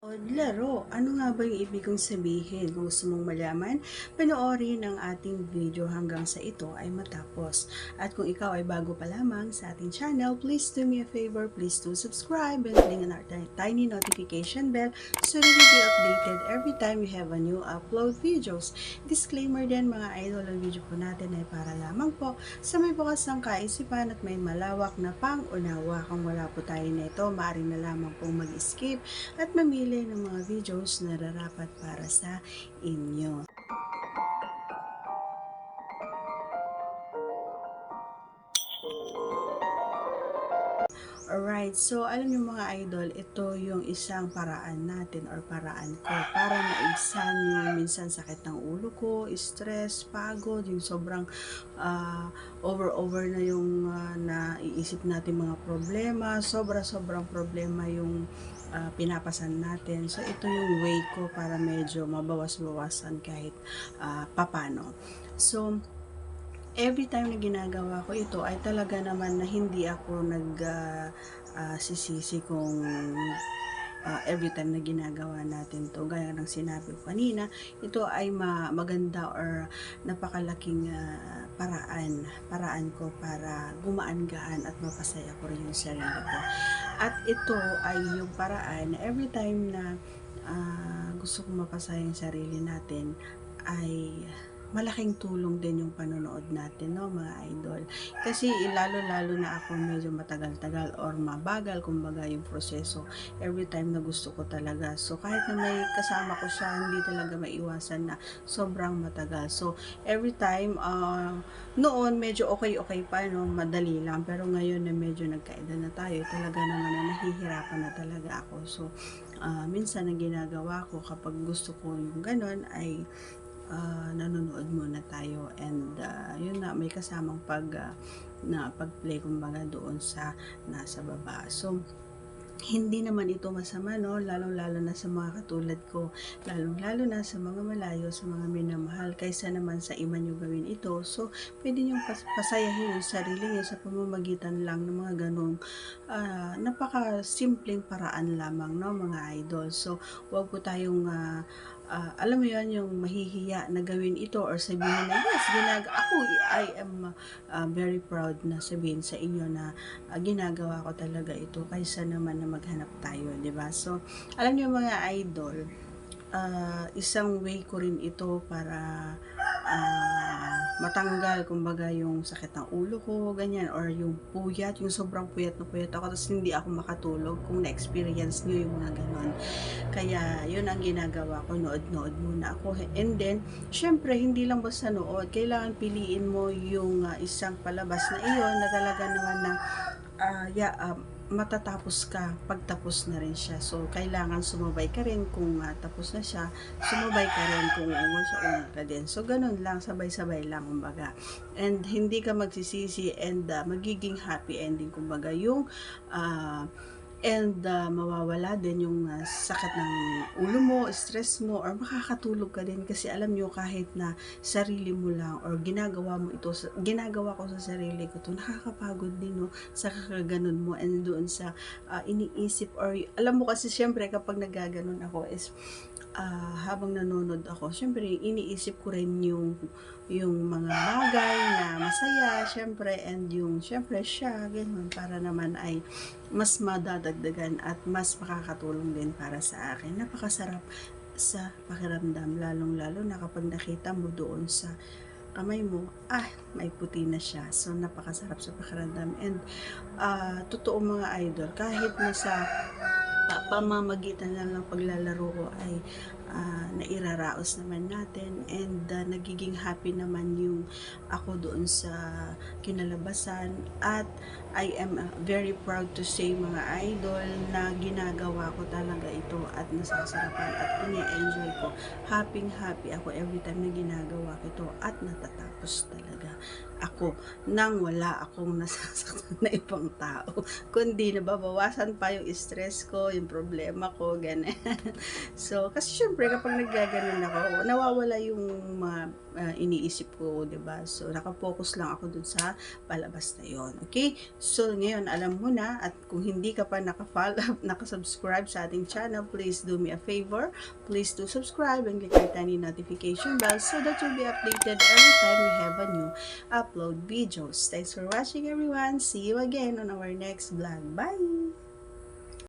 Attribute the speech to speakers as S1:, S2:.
S1: Laro, ano nga ba yung ibig kong sabihin? Kung gusto mong malaman, panoorin ang ating video hanggang sa ito ay matapos. At kung ikaw ay bago pa lamang sa ating channel, please do me a favor, please do subscribe and click on our tiny notification bell so that you'll be updated every time we have a new upload videos. Disclaimer din mga idol, ang video po natin ay para lamang po sa may bukas ng kaisipan at may malawak na pang-unawa. Kung wala po tayo nito, maaari na lamang pong mag-skip at mamili ng mga videos na nararapat para sa inyo. Alright, so alam niyo mga idol, ito yung isang paraan natin or paraan ko para maibsan yung minsan sakit ng ulo ko, stress, pagod, yung sobrang over na yung naiisip natin mga problema, sobrang problema yung pinapasan natin. So ito yung way ko para medyo mabawas-bawasan kahit papano. So every time na ginagawa ko ito ay talaga naman na hindi ako sisisi kung every time na ginagawa natin to, gaya ng sinabi ko kanina, ito ay maganda or napakalaking paraan ko para gumaan-gaan at mapasaya ko rin yung sarili ko. At ito ay yung paraan na every time na gusto kong mapasaya yung sarili natin ay malaking tulong din yung panonood natin, no, mga idol. Kasi lalo na ako medyo matagal-tagal or mabagal, kumbaga yung proseso every time na gusto ko talaga. So kahit na may kasama ko siya, hindi talaga maiwasan na sobrang matagal. So every time, noon medyo okay pa, no, madali lang. Pero ngayon na medyo nagkaedad na tayo, talaga naman na nahihirapan na talaga ako. So minsan ang ginagawa ko kapag gusto ko yung ganon ay nanonood muna tayo and yun na may kasamang pag-play kumbaga doon sa nasa baba. So hindi naman ito masama, no, lalong-lalo na sa mga katulad ko, lalong-lalo na sa mga malayo, sa mga minamahal, kaysa naman sa iba nyo gawin ito. So pwede nyo pasayahin yung sarili nyo sa pamamagitan lang ng mga ganong napaka-simpleng paraan lamang, no, mga idol. So wag po tayong alam mo yon, yung mahihiya na gawin ito or sabihin na yes, ako I am very proud na sabihin sa inyo na ginagawa ko talaga ito kaysa naman na maghanap tayo, di ba? So alam niyo mga idol, isang way ko rin ito para matanggal kumbaga yung sakit ng ulo ko, ganyan, or yung puyat, yung sobrang puyat ako tapos hindi ako makatulog. Kung na-experience nyo yung mga ganon, kaya yun ang ginagawa ko, nood muna ako. And then syempre hindi lang basta nood, kailangan piliin mo yung isang palabas na iyon na talaga naman na matatapos ka pagtapos na rin siya. So kailangan sumabay ka rin kung tapos na siya, sumabay ka rin kung una ka din. So ganun lang, sabay-sabay lang kumbaga. And hindi ka magsisisi and magiging happy ending kumbaga yung mawawala din yung sakit ng ulo mo, stress mo, or makakatulog ka din kasi alam nyo kahit na sarili mo lang or ginagawa ko sa sarili ko to, nakakapagod din, no, sa kakaganon mo and doon sa iniisip or alam mo kasi syempre kapag nagaganon ako is habang nanonood ako, syempre iniisip ko rin yung mga bagay na masaya, syempre, and yung syempre siya, ganun, para naman ay mas madadagdagan at mas makakatulong din para sa akin. Napakasarap sa pakiramdam, lalong-lalo na kapag nakita mo doon sa kamay mo, may puti na siya. So napakasarap sa pakiramdam and totoo mga idol, kahit na sa pamamagitan lang ng paglalaro ko ay nairaraos naman natin and nagiging happy naman yung ako doon sa kinalabasan at I am very proud to say mga idol na ginagawa ko talaga ito at nasasarapan at ini-enjoy ko. Happy ako every time na ginagawa ko ito at natatapos talaga ako nang wala akong nasasaktan na ibang tao, kundi nababawasan pa yung stress ko, yung problema ko, ganyan. So kasi syempre syempre kapag naggaganon ako, nawawala yung mga iniisip ko, 'di ba? So naka-focus lang ako dun sa palabas na yon. Okay? So ngayon alam mo na, at kung hindi ka pa naka-follow, naka-subscribe sa ating channel, please do me a favor. Please do subscribe and click the tiny notification bell so that you'll be updated every time we have a new upload videos. Thanks for watching, everyone. See you again on our next vlog. Bye!